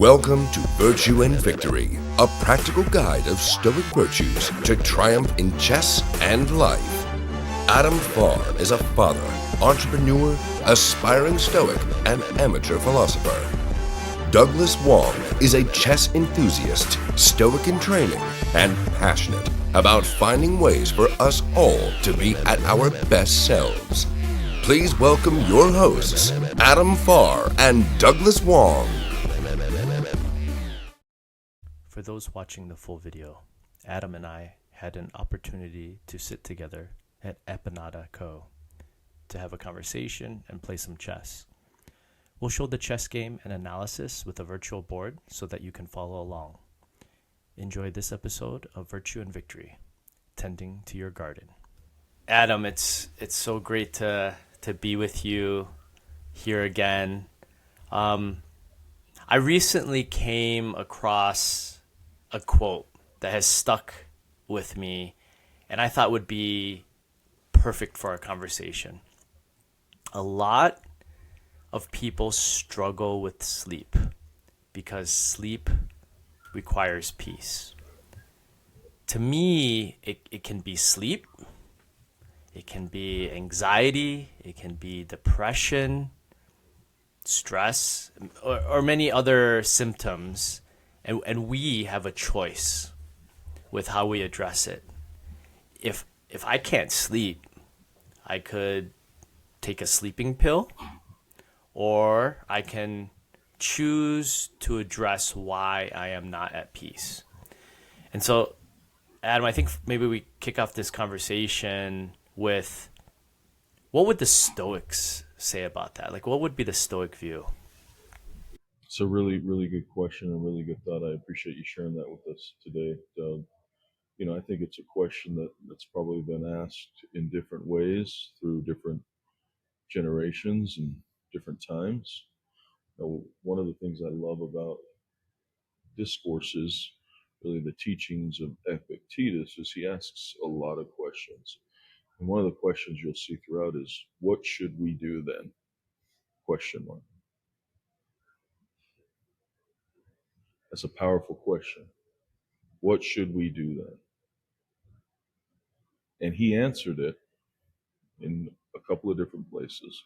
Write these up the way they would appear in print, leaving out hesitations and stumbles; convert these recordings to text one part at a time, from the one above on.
Welcome to Virtue and Victory, a practical guide of Stoic virtues to triumph in chess and life. Adam Farr is a father, entrepreneur, aspiring Stoic, and amateur philosopher. Douglas Wong is a chess enthusiast, Stoic in training, and passionate about finding ways for us all to be at our best selves. Please welcome your hosts, Adam Farr and Douglas Wong. For those watching the full video, Adam and I had an opportunity to sit together at Empanada Co. to have a conversation and play some chess. We'll show the chess game and analysis with a virtual board so that you can follow along. Enjoy this episode of Virtue and Victory, Tending to Your Garden. Adam, it's so great to be with you here again. I recently came across a quote that has stuck with me and I thought would be perfect for our conversation. A lot of people struggle with sleep because sleep requires peace. To me, it can be sleep, it can be anxiety, it can be depression, stress, or many other symptoms. And we have a choice with how we address it. If I can't sleep, I could take a sleeping pill, or I can choose to address why I am not at peace. And so, Adam, I think maybe we kick off this conversation with, what would the Stoics say about that? Like, what would be the Stoic view? It's a really, really good question and really good thought. I appreciate you sharing that with us today, Doug. I think it's a question that's probably been asked in different ways through different generations and different times. One of the things I love about discourses, really the teachings of Epictetus, is he asks a lot of questions. And one of the questions you'll see throughout is, what should we do then? Question mark. That's a powerful question. What should we do then? And he answered it in a couple of different places.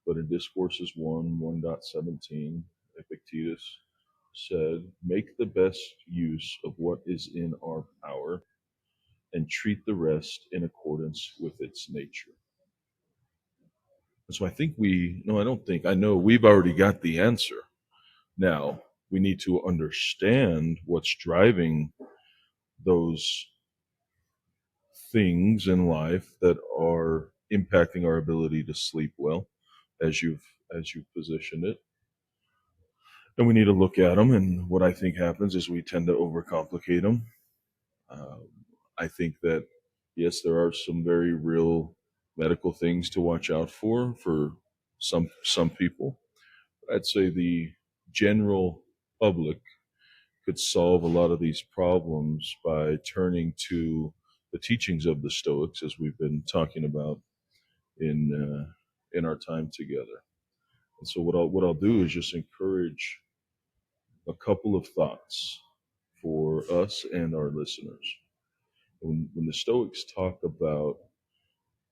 But in Discourses 1:17, Epictetus said, make the best use of what is in our power and treat the rest in accordance with its nature. And so I know we've already got the answer. Now, we need to understand what's driving those things in life that are impacting our ability to sleep well, as you've positioned it. And we need to look at them. And what I think happens is we tend to overcomplicate them. I think that, yes, there are some very real medical things to watch out for some people. I'd say the general public could solve a lot of these problems by turning to the teachings of the Stoics, as we've been talking about in our time together. And so what I'll do is just encourage a couple of thoughts for us and our listeners. When the Stoics talk about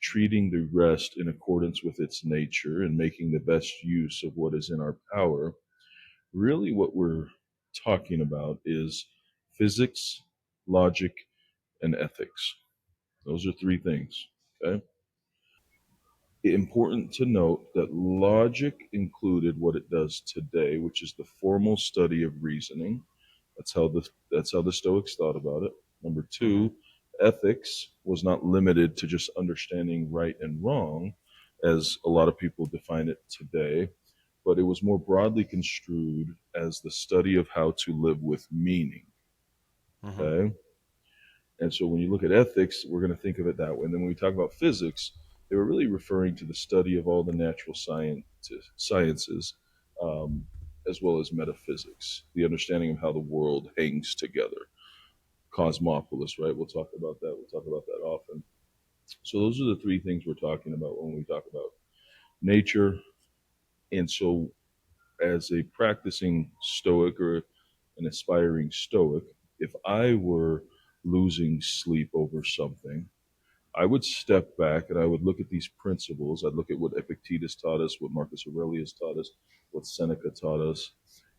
treating the rest in accordance with its nature and making the best use of what is in our power, really what we're talking about is physics, logic, and ethics. Those are three things. Okay. Important to note that logic included what it does today, which is the formal study of reasoning. That's how the Stoics thought about it. Number two, ethics was not limited to just understanding right and wrong, as a lot of people define it today, but it was more broadly construed as the study of how to live with meaning. Mm-hmm. Okay? And so when you look at ethics, we're going to think of it that way. And then when we talk about physics, they were really referring to the study of all the natural sciences, as well as metaphysics, the understanding of how the world hangs together. Cosmopolis, right? We'll talk about that. We'll talk about that often. So those are the three things we're talking about when we talk about nature. And so as a practicing Stoic or an aspiring Stoic, if I were losing sleep over something, I would step back and I would look at these principles. I'd look at what Epictetus taught us, what Marcus Aurelius taught us, what Seneca taught us.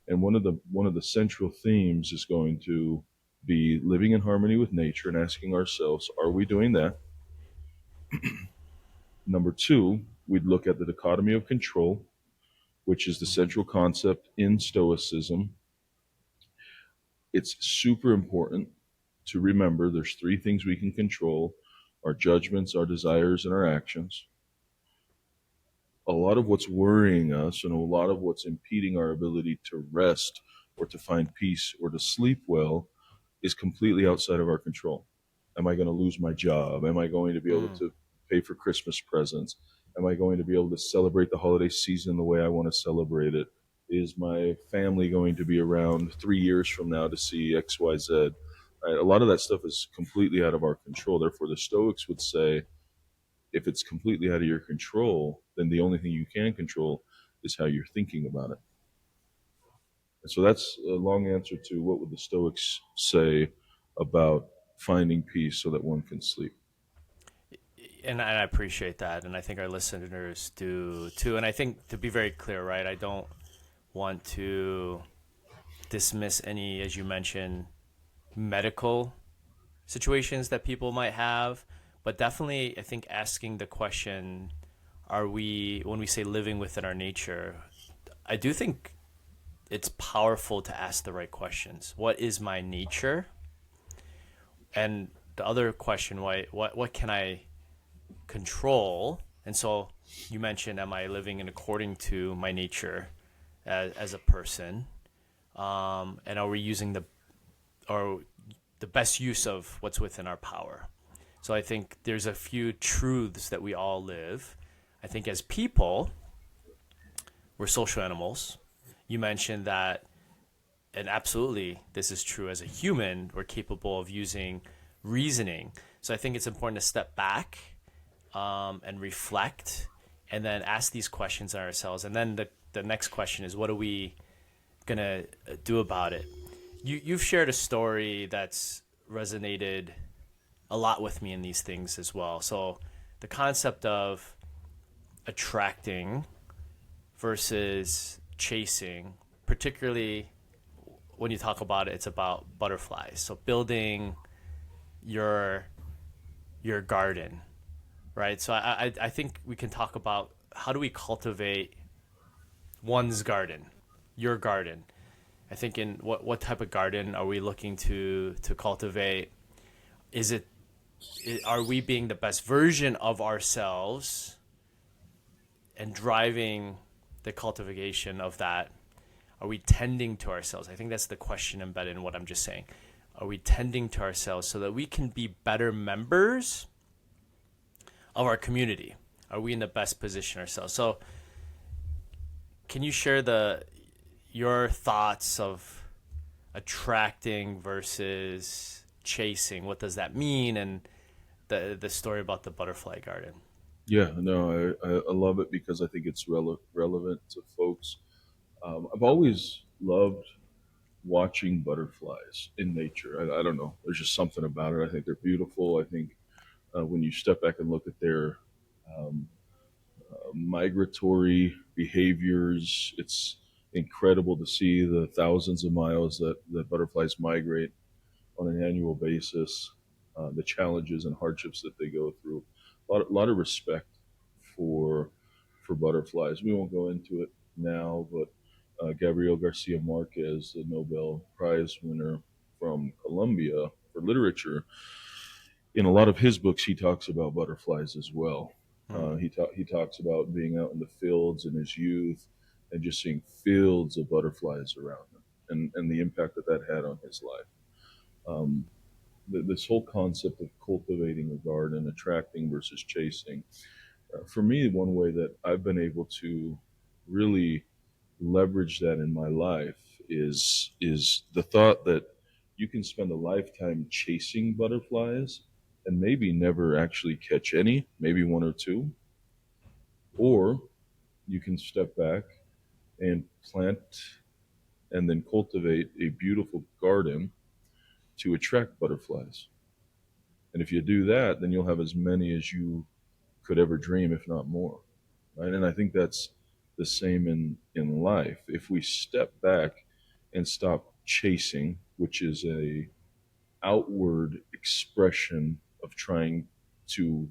And one of the central themes is going to be living in harmony with nature and asking ourselves, are we doing that? Number two, we'd look at the dichotomy of control, which is the central concept in Stoicism. It's super important to remember there's three things we can control: our judgments, our desires, and our actions. A lot of what's worrying us and a lot of what's impeding our ability to rest or to find peace or to sleep well is completely outside of our control. Am I going to lose my job? Am I going to be able Mm. to pay for Christmas presents? Am I going to be able to celebrate the holiday season the way I want to celebrate it? Is my family going to be around 3 years from now to see XYZ? Right? A lot of that stuff is completely out of our control. Therefore, the Stoics would say if it's completely out of your control, then the only thing you can control is how you're thinking about it. And so that's a long answer to what would the Stoics say about finding peace so that one can sleep. And I appreciate that, and I think our listeners do too. And I think, to be very clear, right, I don't want to dismiss any, as you mentioned, medical situations that people might have, but definitely I think asking the question, are we, when we say living within our nature, I do think it's powerful to ask the right questions. What is my nature? And the other question, what can I control? And so you mentioned, am I living in according to my nature as a person? And are we using or the best use of what's within our power? So I think there's a few truths that we all live. I think as people, we're social animals. You mentioned that, and absolutely, this is true. As a human, we're capable of using reasoning. So I think it's important to step back and reflect, and then ask these questions on ourselves. And then the next question is, what are we gonna do about it? You've shared a story that's resonated a lot with me in these things as well. So the concept of attracting versus chasing, particularly when you talk about it, it's about butterflies. So building your garden, right? So I think we can talk about, how do we cultivate one's garden, your garden. I think, in what type of garden are we looking to cultivate? Is it, are we being the best version of ourselves and driving the cultivation of that? Are we tending to ourselves? I think that's the question embedded in what I'm just saying. Are we tending to ourselves so that we can be better members of our community? Are we in the best position ourselves? So can you share your thoughts of attracting versus chasing? What does that mean? And the story about the butterfly garden. Yeah, no, I love it because I think it's relevant to folks. I've always loved watching butterflies in nature. I don't know. There's just something about it. I think they're beautiful. I think when you step back and look at their um, migratory behaviors, it's incredible to see the thousands of miles that butterflies migrate on an annual basis, the challenges and hardships that they go through. A lot of respect for butterflies. We won't go into it now, but Gabriel Garcia Marquez, the Nobel Prize winner from Colombia for literature, in a lot of his books, he talks about butterflies as well. Hmm. He talks about being out in the fields in his youth and just seeing fields of butterflies around him, and the impact that had on his life. Um, this whole concept of cultivating a garden, attracting versus chasing, for me, one way that I've been able to really leverage that in my life is the thought that you can spend a lifetime chasing butterflies and maybe never actually catch any, maybe one or two, or you can step back and plant and then cultivate a beautiful garden to attract butterflies. And if you do that, then you'll have as many as you could ever dream, if not more. Right? And I think that's the same in life. If we step back and stop chasing, which is a outward expression of trying to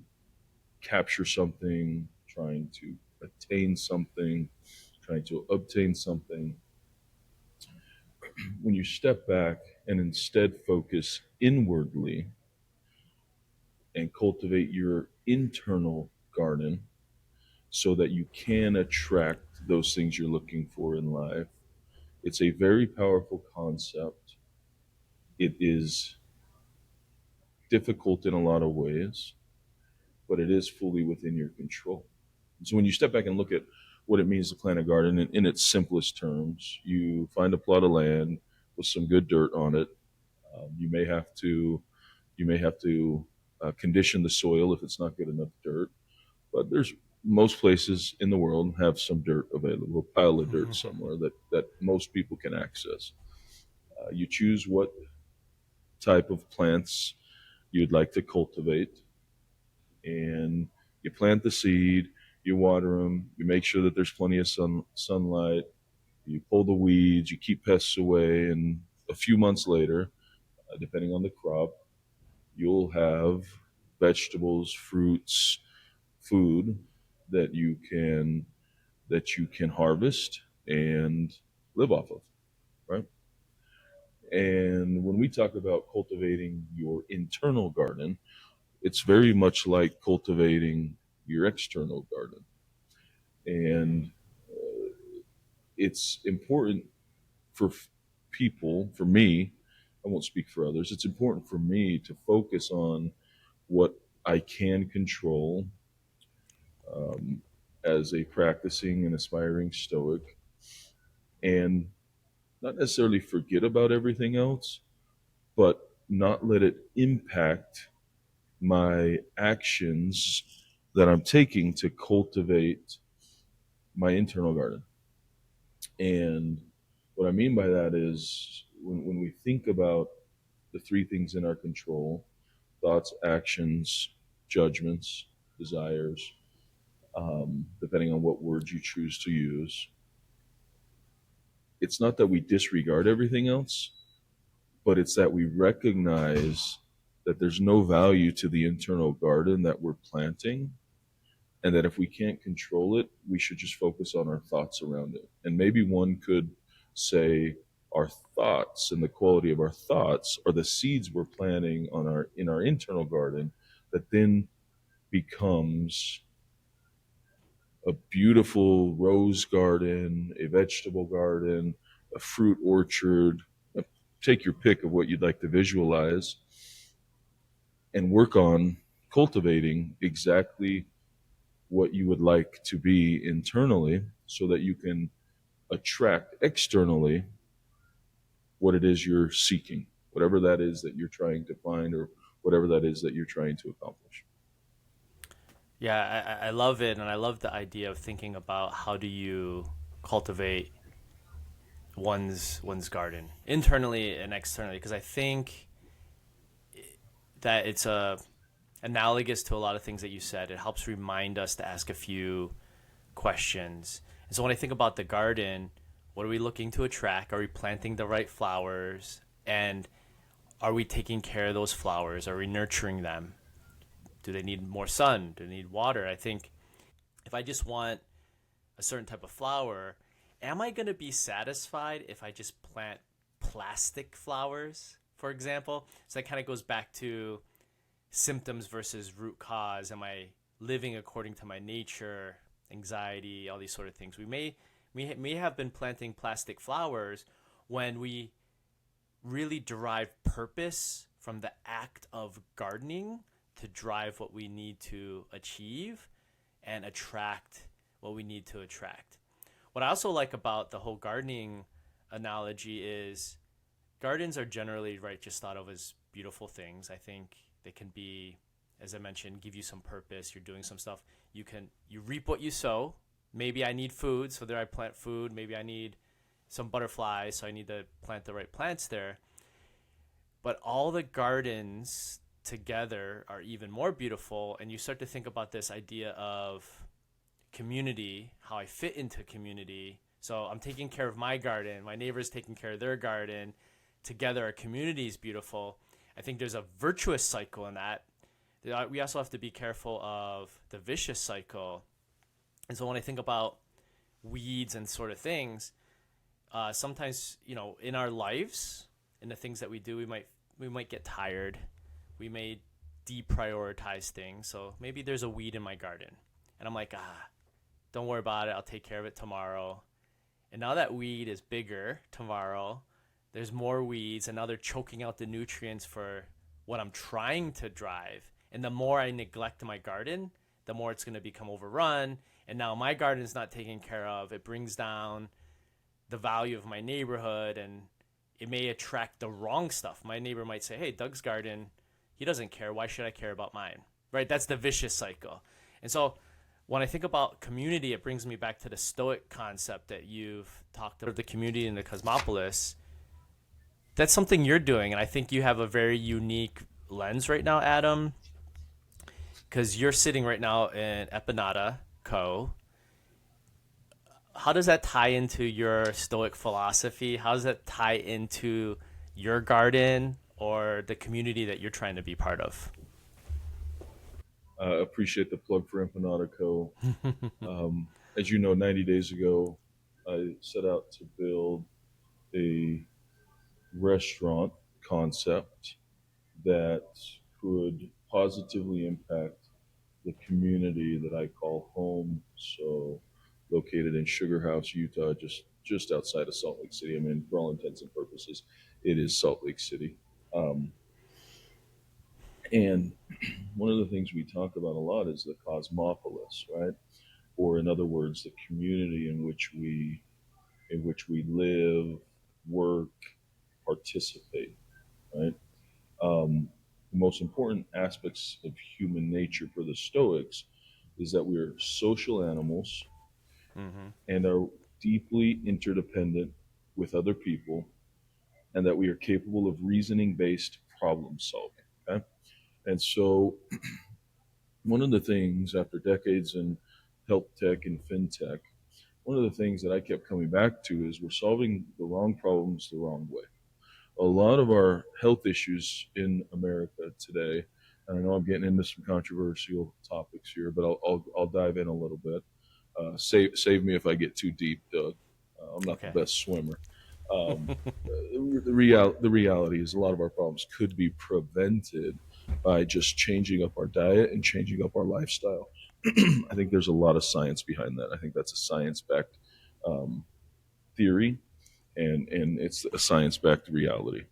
capture something, trying to attain something, trying to obtain something. When you step back and instead focus inwardly and cultivate your internal garden so that you can attract those things you're looking for in life, it's a very powerful concept. It is difficult in a lot of ways, but it is fully within your control. So when you step back and look at what it means to plant a garden in its simplest terms, you find a plot of land with some good dirt on it. You may have to condition the soil if it's not good enough dirt. But there's most places in the world have some dirt available, a pile of dirt somewhere that most people can access. You choose what type of plants you'd like to cultivate, and you plant the seed, you water them, you make sure that there's plenty of sunlight, you pull the weeds, you keep pests away, and a few months later, depending on the crop, you'll have vegetables, fruits, food that you can harvest and live off of, right? And when we talk about cultivating your internal garden, it's very much like cultivating your external garden. And it's important for people, for me, I won't speak for others, it's important for me to focus on what I can control um, as a practicing and aspiring Stoic, and not necessarily forget about everything else, but not let it impact my actions that I'm taking to cultivate my internal garden. And what I mean by that is when we think about the three things in our control: thoughts, actions, judgments, desires, depending on what words you choose to use, it's not that we disregard everything else, but it's that we recognize that there's no value to the internal garden that we're planting, and that if we can't control it, we should just focus on our thoughts around it. And maybe one could say our thoughts and the quality of our thoughts are the seeds we're planting on our internal garden that then becomes a beautiful rose garden, a vegetable garden, a fruit orchard. Take your pick of what you'd like to visualize and work on cultivating exactly what you would like to be internally so that you can attract externally what it is you're seeking, whatever that is that you're trying to find or whatever that is that you're trying to accomplish. Yeah, I love it, and I love the idea of thinking about how do you cultivate one's garden internally and externally, because I think that it's analogous to a lot of things that you said. It helps remind us to ask a few questions. And so when I think about the garden, what are we looking to attract? Are we planting the right flowers? And are we taking care of those flowers? Are we nurturing them? Do they need more sun? Do they need water? I think if I just want a certain type of flower, am I going to be satisfied if I just plant plastic flowers, for example? So that kind of goes back to symptoms versus root cause. Am I living according to my nature, anxiety, all these sort of things? We may have been planting plastic flowers when we really derive purpose from the act of gardening to drive what we need to achieve and attract what we need to attract. What I also like about the whole gardening analogy is gardens are generally, right, just thought of as beautiful things. I think they can be, as I mentioned, give you some purpose. You're doing some stuff. You reap what you sow, Maybe I need food, so there I plant food. Maybe I need some butterflies, so I need to plant the right plants there. But all the gardens together are even more beautiful, and you start to think about this idea of community, how I fit into community. So I'm taking care of my garden, my neighbor's taking care of their garden. Together, our community is beautiful. I think there's a virtuous cycle in that. We also have to be careful of the vicious cycle. And so when I think about weeds and sort of things, sometimes in our lives, in the things that we do, we might get tired. We may deprioritize things. So maybe there's a weed in my garden, and I'm like, don't worry about it. I'll take care of it tomorrow. And now that weed is bigger tomorrow, there's more weeds, and now they're choking out the nutrients for what I'm trying to drive. And the more I neglect my garden, the more it's going to become overrun. And now my garden is not taken care of. It brings down the value of my neighborhood, and it may attract the wrong stuff. My neighbor might say, hey, Doug's garden, he doesn't care. Why should I care about mine? Right? That's the vicious cycle. And so when I think about community, it brings me back to the Stoic concept that you've talked about, the community in the Cosmopolis. That's something you're doing. And I think you have a very unique lens right now, Adam, because you're sitting right now in Epinata Co. How does that tie into your Stoic philosophy? How does that tie into your garden or the community that you're trying to be part of? Appreciate the plug for Empanada Co. As you know, 90 days ago, I set out to build a restaurant concept that could positively impact the community that I call home. So, located in Sugar House, Utah, just outside of Salt Lake City. I mean, for all intents and purposes, it is Salt Lake City. Um, and one of the things we talk about a lot is the cosmopolis, right? Or in other words, the community in which we live, work, participate, right? The most important aspects of human nature for the Stoics is that we are social animals Mm-hmm. and are deeply interdependent with other people, and that we are capable of reasoning based problem solving. Okay? And so, one of the things after decades in health tech and fintech, one of the things that I kept coming back to is we're solving the wrong problems the wrong way. A lot of our health issues in America today, and I know I'm getting into some controversial topics here, but I'll dive in a little bit. Save me if I get too deep, Doug. I'm not the Okay. best swimmer. Um, the reality is a lot of our problems could be prevented by just changing up our diet and changing up our lifestyle. I think there's a lot of science behind that. I think that's a science backed um, theory, and it's a science backed reality.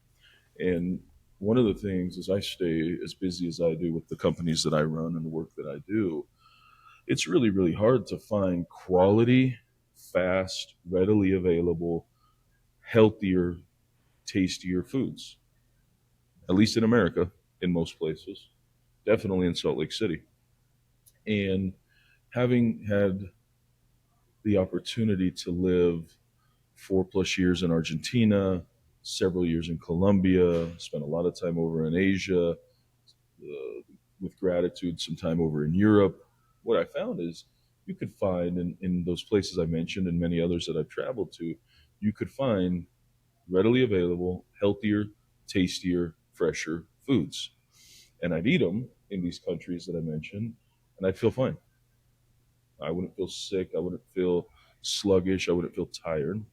And one of the things is I stay as busy as I do with the companies that I run and the work that I do. It's really, really hard to find quality, fast, readily available, healthier, tastier foods, at least in America, in most places, definitely in Salt Lake City. And having had the opportunity to live 4+ years in Argentina, several years in Colombia, spent a lot of time over in Asia, with gratitude, some time over in Europe. What I found is you could find in those places I mentioned and many others that I've traveled to, you could find readily available, healthier, tastier, fresher foods. And I'd eat them in these countries that I mentioned, and I'd feel fine. I wouldn't feel sick. I wouldn't feel sluggish. I wouldn't feel tired.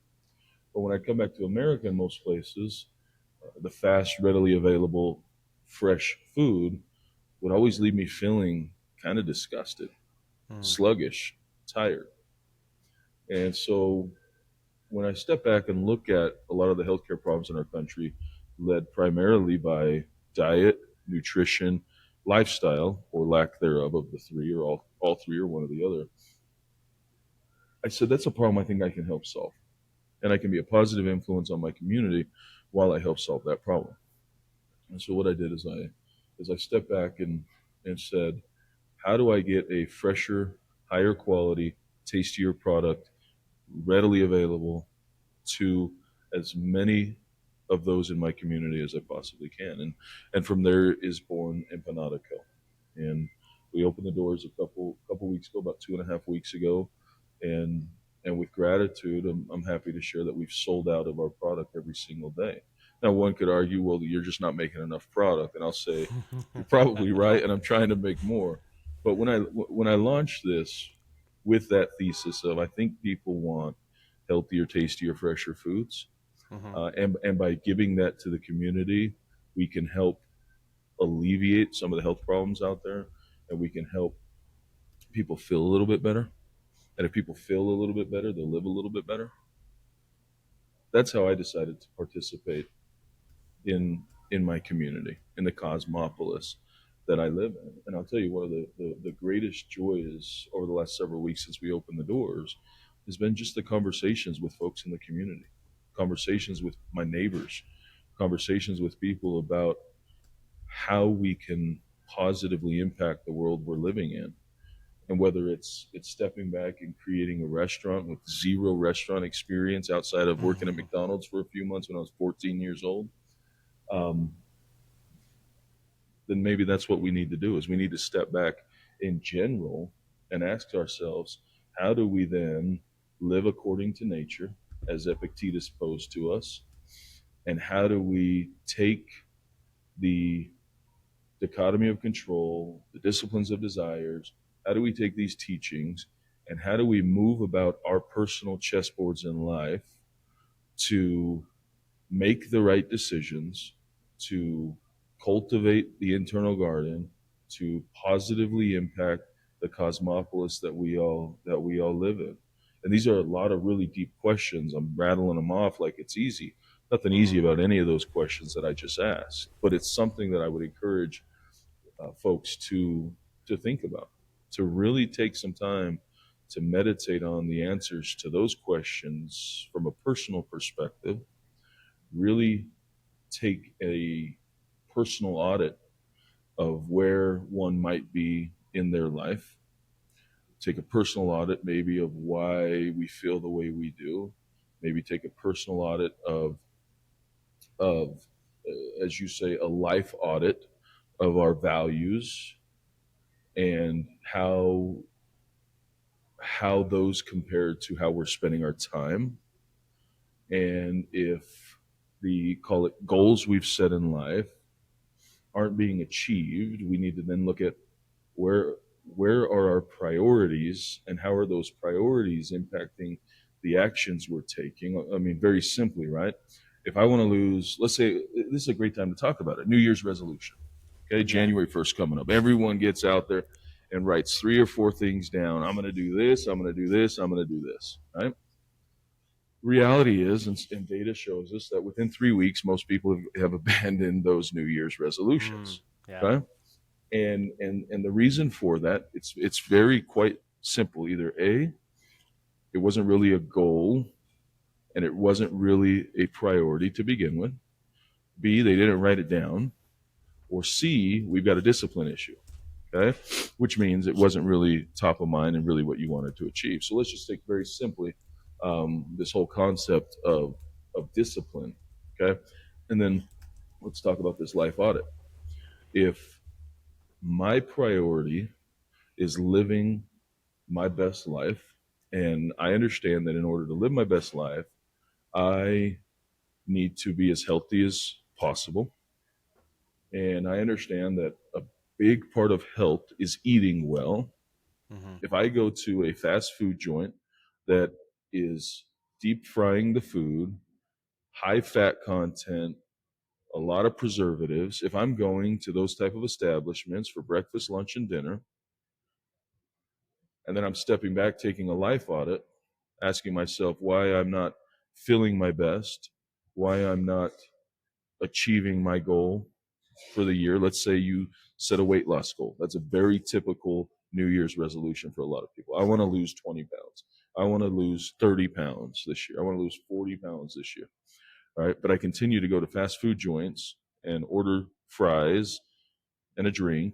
But when I come back to America, in most places, the fast, readily available, fresh food would always leave me feeling kind of disgusted, Mm. sluggish, tired. And so when I step back and look at a lot of the healthcare problems in our country, led primarily by diet, nutrition, lifestyle, or lack thereof of the three, or all three, or one or the other, I said that's a problem I think I can help solve. And I can be a positive influence on my community while I help solve that problem. And so what I did is I stepped back and said, how do I get a fresher, higher quality, tastier product readily available to as many of those in my community as I possibly can. And from there is born Empanada Co. And we opened the doors a couple weeks ago, about 2.5 weeks ago, and and with gratitude, I'm happy to share that we've sold out of our product every single day. Now, one could argue, well, you're just not making enough product, and I'll say, you're probably right, and I'm trying to make more. But when I launched this with that thesis of I think people want healthier, tastier, fresher foods, Hmm. and by giving that to the community, we can help alleviate some of the health problems out there, and we can help people feel a little bit better. And if people feel a little bit better, they'll live a little bit better. That's how I decided to participate in my community, in the cosmopolis that I live in. And I'll tell you, one of the greatest joys over the last several weeks since we opened the doors has been just the conversations with folks in the community, conversations with my neighbors, conversations with people about how we can positively impact the world we're living in. And whether it's stepping back and creating a restaurant with zero restaurant experience outside of working at McDonald's for a few months when I was 14 years old, um, then maybe that's what we need to do is we need to step back in general and ask ourselves, how do we then live according to nature as Epictetus posed to us? And how do we take the dichotomy of control, the disciplines of desires, how do we take these teachings and how do we move about our personal chessboards in life to make the right decisions, to cultivate the internal garden, to positively impact the cosmopolis that we all live in. And these are a lot of really deep questions. I'm rattling them off like it's easy. Nothing easy Hmm. about any of those questions that I just asked, but it's something that I would encourage folks to think about, to really take some time to meditate on the answers to those questions from a personal perspective, really take a personal audit of where one might be in their life, take a personal audit maybe of why we feel the way we do, maybe take a personal audit of as you say, a life audit of our values and how those compare to how we're spending our time, and if the call it goals we've set in life aren't being achieved, we need to then look at where where are our priorities and how are those priorities impacting the actions we're taking. I mean, very simply, right? If I want to lose, let's say this is a great time to talk about it, New Year's resolution. Okay, Yeah. January 1st coming up. Everyone gets out there and writes 3 or 4 things down. I'm going to do this, I'm going to do this, I'm going to do this, right? Reality is, and data shows us that within 3 weeks, most people have abandoned those New Year's Mm. resolutions. Yeah. Okay, and the reason for that, it's very quite simple. Either A, it wasn't really a goal, and it wasn't really a priority to begin with. B, they didn't write it down, or C, we've got a discipline issue. Okay, which means it wasn't really top of mind and really what you wanted to achieve. So let's just take very simply this whole concept of discipline. Okay, and then let's talk about this life audit. If my priority is living my best life, and I understand that in order to live my best life, I need to be as healthy as possible, and I understand that a big part of health is eating well. Hmm. If I go to a fast food joint that is deep frying the food, high fat content, a lot of preservatives, if I'm going to those type of establishments for breakfast, lunch, and dinner, and then I'm stepping back, taking a life audit, asking myself why I'm not feeling my best, why I'm not achieving my goal for the year. Let's say you set a weight loss goal. That's a very typical New Year's resolution for a lot of people. I want to lose 20 pounds. I want to lose 30 pounds this year. I want to lose 40 pounds this year. All right. But I continue to go to fast food joints and order fries and a drink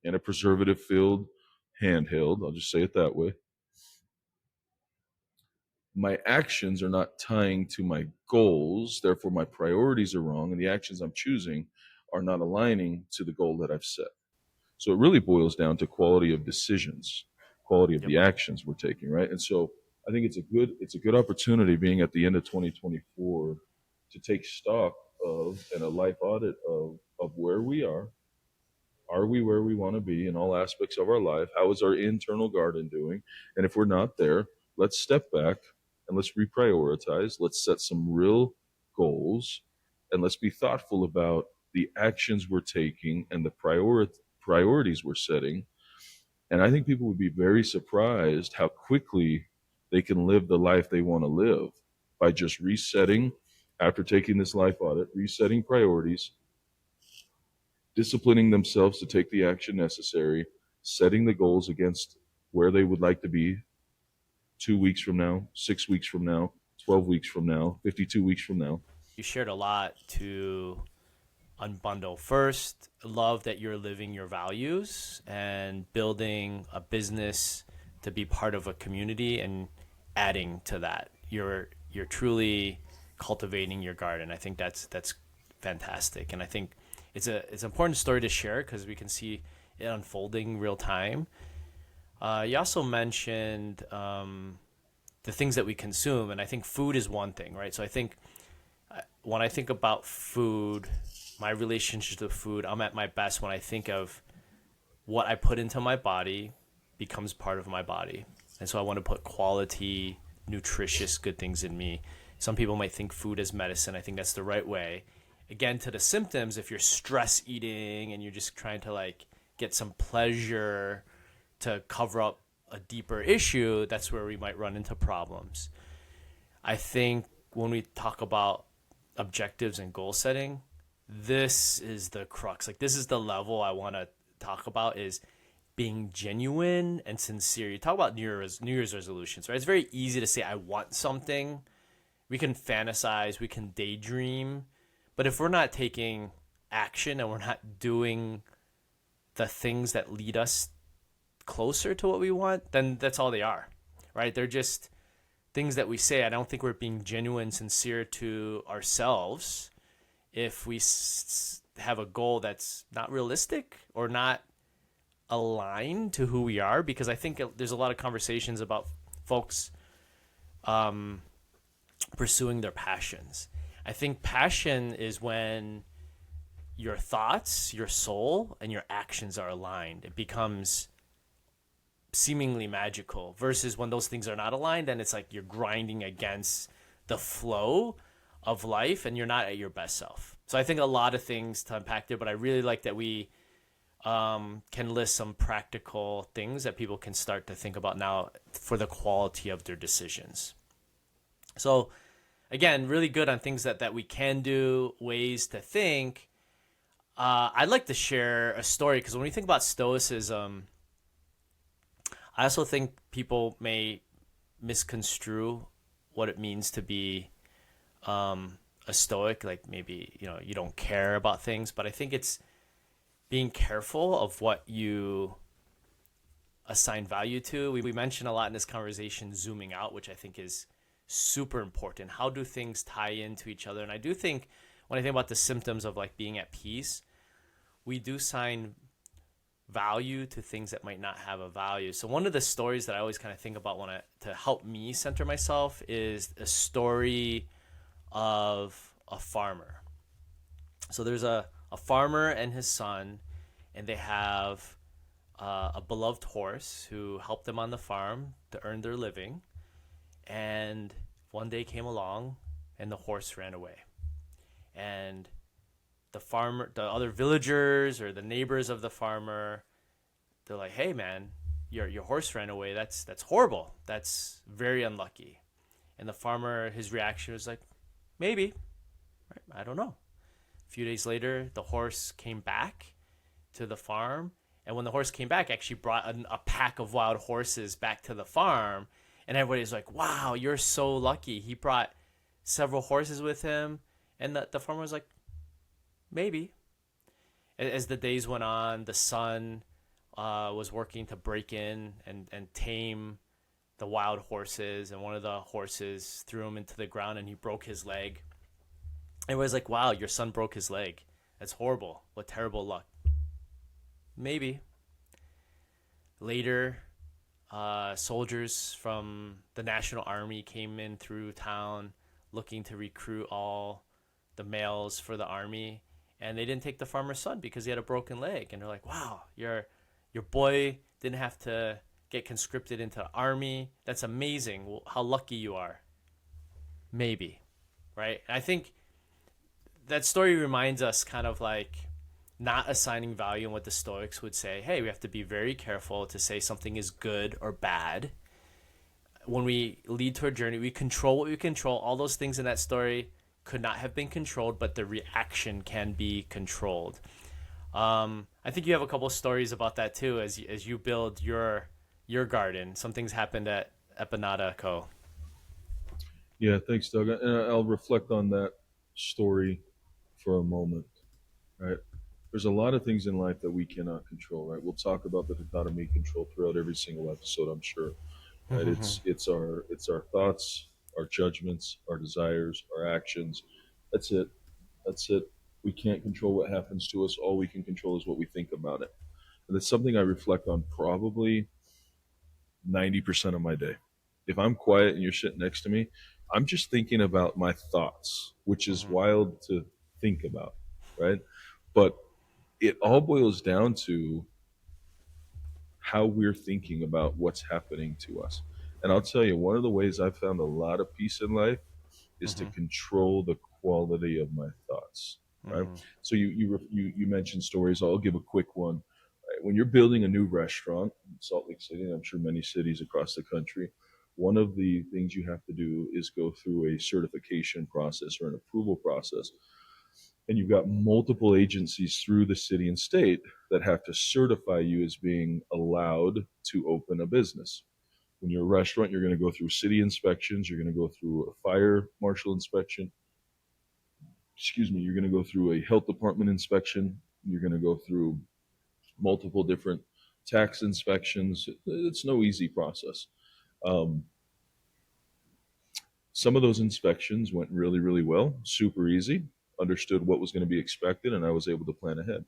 and a preservative filled handheld. I'll just say it that way. my actions are not tying to my goals, therefore my priorities are wrong, and the actions I'm choosing are not aligning to the goal that I've set. So it really boils down to quality of decisions, quality of Yep. the actions we're taking, right? And so I think it's a good opportunity being at the end of 2024 to take stock of and a life audit of where we are. Are we where we want to be in all aspects of our life? How is our internal garden doing? And if we're not there, let's step back and let's reprioritize. Let's set some real goals and let's be thoughtful about the actions we're taking and the priorities we're setting. And I think people would be very surprised how quickly they can live the life they want to live by just resetting after taking this life audit, resetting priorities, disciplining themselves to take the action necessary, setting the goals against where they would like to be 2 weeks from now, 6 weeks from now, 12 weeks from now, 52 weeks from now. You shared a lot to unbundle. First, love that you're living your values and building a business to be part of a community and adding to that. You're truly cultivating your garden. I think that's fantastic, and I think it's an important story to share because we can see it unfolding real time. You also mentioned the things that we consume, and I think food is one thing, right? So I think when I think about food, my relationship to food, I'm at my best when I think of what I put into my body becomes part of my body. And so I want to put quality, nutritious, good things in me. Some people might think food is medicine. I think that's the right way. Again, to the symptoms, if you're stress eating and you're just trying to like get some pleasure to cover up a deeper issue, that's where we might run into problems. I think when we talk about objectives and goal setting, this is the crux. Like this is the level I want to talk about is being genuine and sincere. You talk about New Year's resolutions, right? It's very easy to say I want something. We can fantasize, we can daydream, but if we're not taking action and we're not doing the things that lead us closer to what we want, then that's all they are, right? They're just things that we say. I don't think we're being genuine, sincere to ourselves if we have a goal that's not realistic or not aligned to who we are. Because I think there's a lot of conversations about folks pursuing their passions. I think passion is when your thoughts, your soul, and your actions are aligned. It becomes seemingly magical versus when those things are not aligned and it's like you're grinding against the flow of life and you're not at your best self. So I think a lot of things to unpack there, but I really like that we can list some practical things that people can start to think about now for the quality of their decisions. So again, really good on things that we can do, ways to think. I'd like to share a story because when we think about stoicism, I also think people may misconstrue what it means to be a stoic. Like maybe you don't care about things, but I think it's being careful of what you assign value to. We mentioned a lot in this conversation zooming out, which I think is super important. How do things tie into each other? And I do think when I think about the symptoms of like being at peace, we do assign value to things that might not have a value. So one of the stories that I always kind of think about to help me center myself is a story of a farmer. So there's a farmer and his son, and they have a beloved horse who helped them on the farm to earn their living. And one day came along and the horse ran away. And the other villagers or the neighbors of the farmer, they're like, "Hey man, your horse ran away. That's horrible. That's very unlucky." And the farmer, his reaction was like, "Maybe, right? I don't know." A few days later, the horse came back to the farm, and when the horse came back, actually brought a pack of wild horses back to the farm, and everybody's like, "Wow, you're so lucky." He brought several horses with him, and the farmer was like, "Maybe." As the days went on, the son was working to break in and tame the wild horses, and one of the horses threw him into the ground and he broke his leg. Everybody's like, wow, your son broke his leg. That's horrible. What terrible luck. Maybe. Later, soldiers from the National Army came in through town looking to recruit all the males for the army, and they didn't take the farmer's son because he had a broken leg. And they're like, "Wow, your boy didn't have to get conscripted into the army. That's amazing. Well, how lucky you are." Maybe, right? And I think that story reminds us kind of like not assigning value in what the Stoics would say. Hey, we have to be very careful to say something is good or bad. When we lead to a journey, we control what we control. All those things in that story could not have been controlled, but the reaction can be controlled. I think you have a couple of stories about that too, as you build your garden. Some things happened at Epanada Co. Yeah, thanks, Doug. And I'll reflect on that story for a moment. Right? There's a lot of things in life that we cannot control. Right? We'll talk about the dichotomy control throughout every single episode, I'm sure. Right? It's our thoughts, our judgments, our desires, our actions. That's it. That's it. We can't control what happens to us. All we can control is what we think about it. And it's something I reflect on probably 90% of my day. If I'm quiet and you're sitting next to me, I'm just thinking about my thoughts, which is Mm-hmm. wild to think about, right? But it all boils down to how we're thinking about what's happening to us. And I'll tell you, one of the ways I've found a lot of peace in life is to Mm-hmm. control the quality of my thoughts. Right. Mm-hmm. So you mentioned stories. I'll give a quick one. Right? When you're building a new restaurant in Salt Lake City, and I'm sure many cities across the country, one of the things you have to do is go through a certification process or an approval process. And you've got multiple agencies through the city and state that have to certify you as being allowed to open a business. When you're a restaurant, you're going to go through city inspections, you're going to go through a fire marshal inspection, you're going to go through a health department inspection, you're going to go through multiple different tax inspections. It's no easy process. Um, some of those inspections went really, really well, super easy, understood what was going to be expected, and I was able to plan ahead.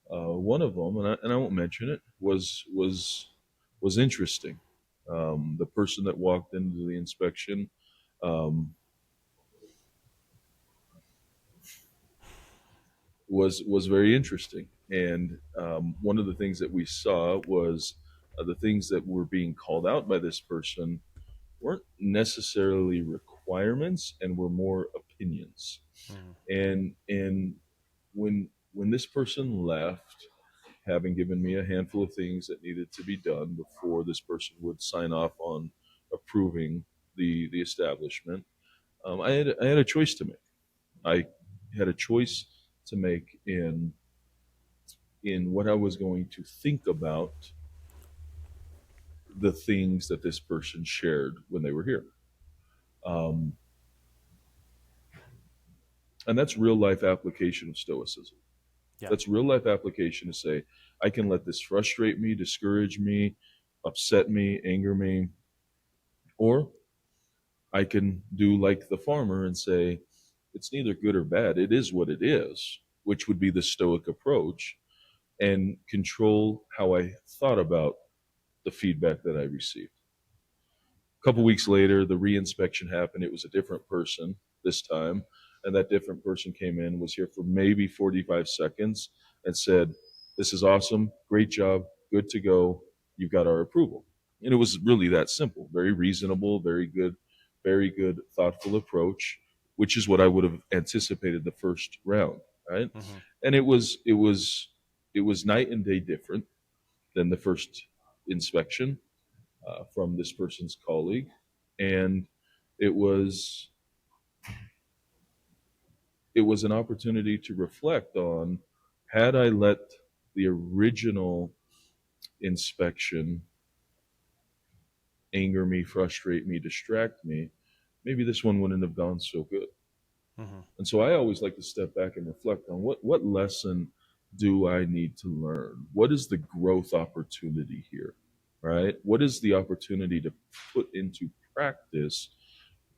One of them, and I won't mention it, was interesting. The person that walked into the inspection um, was very interesting. And one of the things that we saw was the things that were being called out by this person weren't necessarily requirements and were more opinions. And when this person left, having given me a handful of things that needed to be done before this person would sign off on approving the establishment, I had a choice to make. I had a choice to make in what I was going to think about the things that this person shared when they were here. Um, and that's real life application of Stoicism. Yeah. That's real life application to say, I can let this frustrate me, discourage me, upset me, anger me, or I can do like the farmer and say, it's neither good or bad. It is what it is, which would be the Stoic approach, and control how I thought about the feedback that I received. A couple weeks later, the reinspection happened. It was a different person this time, and that different person came in, was here for maybe 45 seconds, and said, "This is awesome, great job, good to go. You've got our approval." And it was really that simple, very reasonable, very good, thoughtful approach, which is what I would have anticipated the first round, right? Mm-hmm. And it was night and day different than the first inspection from this person's colleague, and it was it was an opportunity to reflect on, had I let the original inspection anger me, frustrate me, distract me, maybe this one wouldn't have gone so good. Mm-hmm. And so I always like to step back and reflect on what lesson do I need to learn? What is the growth opportunity here? right? What is the opportunity to put into practice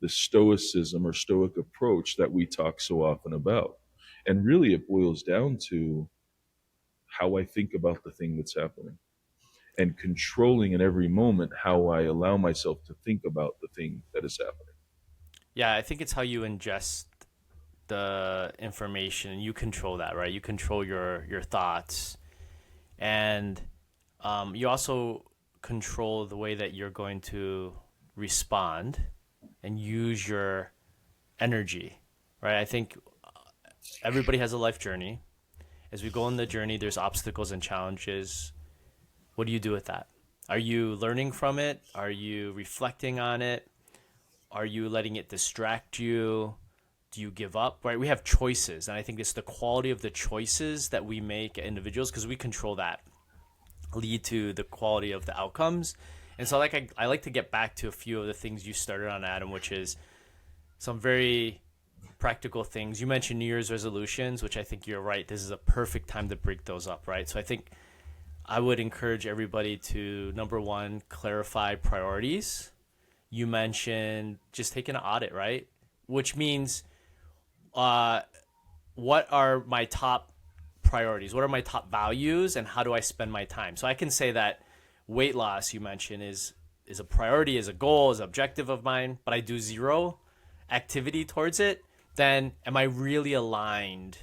the stoicism or stoic approach that we talk so often about? And really, it boils down to how I think about the thing that's happening and controlling in every moment how I allow myself to think about the thing that is happening. Yeah, I think it's how you ingest the information. You control that, right? You control your thoughts, and you also control the way that you're going to respond and use your energy, right? I think everybody has a life journey. As we go on the journey, there's obstacles and challenges. What do you do with that? Are you learning from it? Are you reflecting on it? Are you letting it distract you? Do you give up? Right? We have choices, and I think it's the quality of the choices that we make as individuals, because we control that, lead to the quality of the outcomes. And so, like, I like to get back to a few of the things you started on, Adam, which is some very practical things. You mentioned New Year's resolutions, which I think you're right. This is a perfect time to break those up, right? So I think I would encourage everybody to, number one, clarify priorities. You mentioned just taking an audit, right? Which means, uh, what are my top priorities? What are my top values, and how do I spend my time? So I can say that weight loss, you mentioned, is a priority, is a goal, is an objective of mine, but I do zero activity towards it. Then am I really aligned,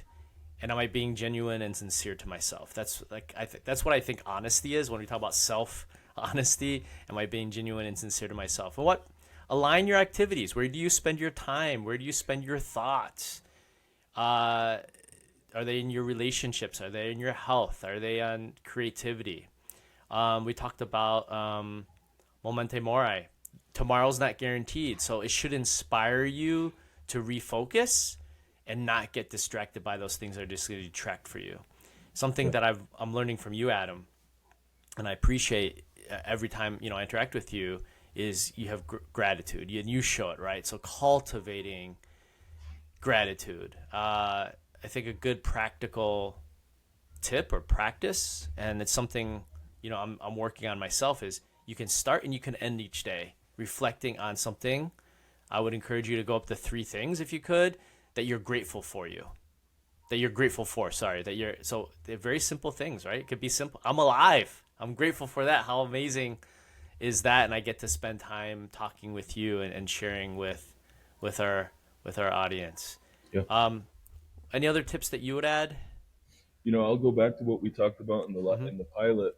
and am I being genuine and sincere to myself? That's like, I think that's what I think honesty is when we talk about self honesty. Am I being genuine and sincere to myself? And what align your activities? Where do you spend your time? Where do you spend your thoughts? Uh, are they in your relationships? Are they in your health? Are they on creativity? We talked about momente mori. Tomorrow's not guaranteed, so it should inspire you to refocus and not get distracted by those things that are just going to detract for you. Something that I'm learning from you, Adam, and I appreciate every time I interact with you, is you have gratitude, and you show it, right? So cultivating gratitude. I think a good practical tip or practice, and it's something I'm working on myself, is you can start and you can end each day reflecting on something. I would encourage you to go up to three things, if you could, that you're grateful for you. That you're grateful for, sorry. So they're very simple things, right? It could be simple. I'm alive. I'm grateful for that. How amazing is that? And I get to spend time talking with you and sharing with our audience. Yeah. Any other tips that you would add? I'll go back to what we talked about Mm-hmm. in the pilot,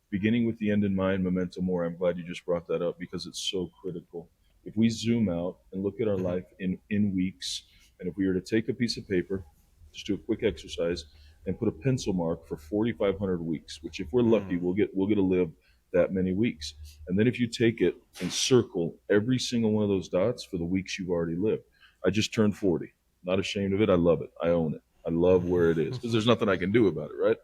beginning with the end in mind, memento mori. I'm glad you just brought that up because it's so critical. If we zoom out and look at our Mm-hmm. life in weeks, and if we were to take a piece of paper, just do a quick exercise, and put a pencil mark for 4,500 weeks, which if we're lucky, Mm. we'll get to live that many weeks. And then if you take it and circle every single one of those dots for the weeks you've already lived. I just turned 40. Not ashamed of it. I love it. I own it. I love where it is because there's nothing I can do about it, right?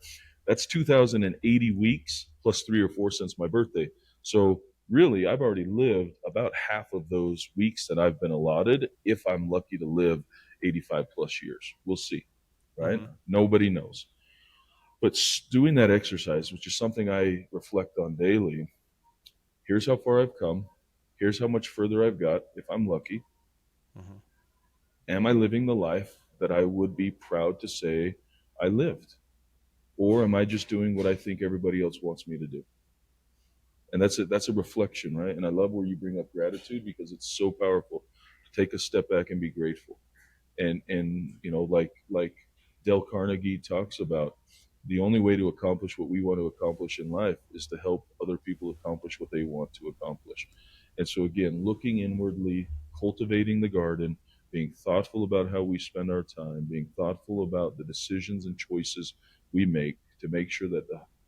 That's 2,080 weeks plus 3 or 4 since my birthday. So really, I've already lived about half of those weeks that I've been allotted if I'm lucky to live 85 plus years. We'll see, right? Mm-hmm. Nobody knows. But doing that exercise, which is something I reflect on daily, here's how far I've come. Here's how much further I've got if I'm lucky. Mm-hmm. Am I living the life that I would be proud to say I lived? Or am I just doing what I think everybody else wants me to do? And that's a reflection, right? And I love where you bring up gratitude because it's so powerful to take a step back and be grateful. And like Dale Carnegie talks about, the only way to accomplish what we want to accomplish in life is to help other people accomplish what they want to accomplish. And so again, looking inwardly, cultivating the garden, being thoughtful about how we spend our time, being thoughtful about the decisions and choices we make to make sure that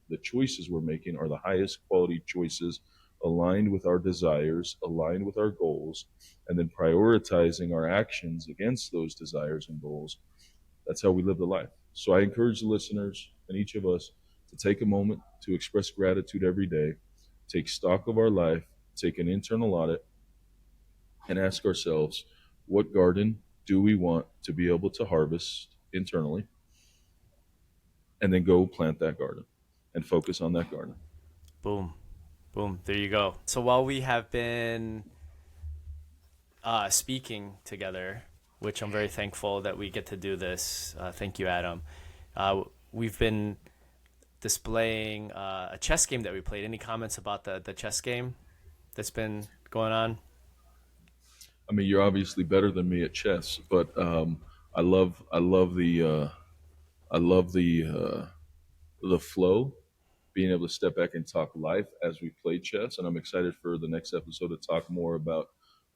the choices we're making are the highest quality choices, aligned with our desires, aligned with our goals, and then prioritizing our actions against those desires and goals. That's how we live the life. So I encourage the listeners and each of us to take a moment to express gratitude every day, take stock of our life, take an internal audit, and ask ourselves, what garden do we want to be able to harvest internally? And then go plant that garden and focus on that garden. Boom. Boom. There you go. So while we have been speaking together, which I'm very thankful that we get to do this. Thank you, Adam. We've been displaying a chess game that we played. Any comments about the chess game that's been going on? I mean, you're obviously better than me at chess, but I love the flow, being able to step back and talk life as we play chess. And I'm excited for the next episode to talk more about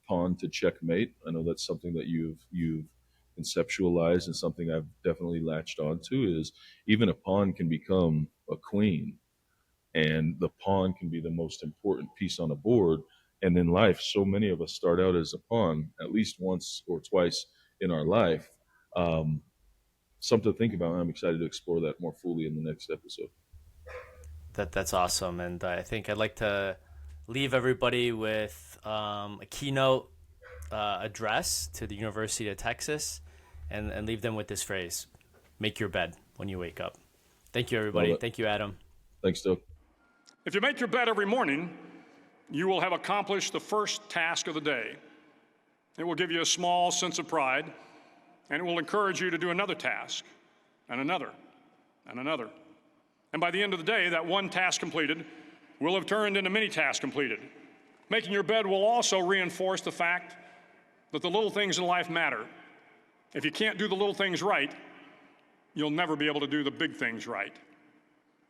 pawn to checkmate. I know that's something that you've conceptualized, and something I've definitely latched onto is even a pawn can become a queen, and the pawn can be the most important piece on a board. And in life, so many of us start out as a pawn at least once or twice in our life. Um, Something to think about. And I'm excited to explore that more fully in the next episode. That's awesome, and I think I'd like to leave everybody with a keynote address to the University of Texas, and leave them with this phrase: "Make your bed when you wake up." Thank you, everybody. Thank you, Adam. Thanks, Doug. If you make your bed every morning, you will have accomplished the first task of the day. It will give you a small sense of pride, and it will encourage you to do another task, and another, and another. And by the end of the day, that one task completed will have turned into many tasks completed. Making your bed will also reinforce the fact that the little things in life matter. If you can't do the little things right, you'll never be able to do the big things right.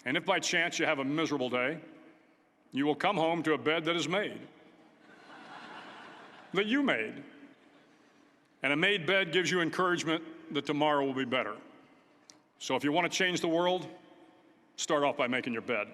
And if by chance you have a miserable day, you will come home to a bed that is made, that you made. And a made bed gives you encouragement that tomorrow will be better. So if you want to change the world, start off by making your bed.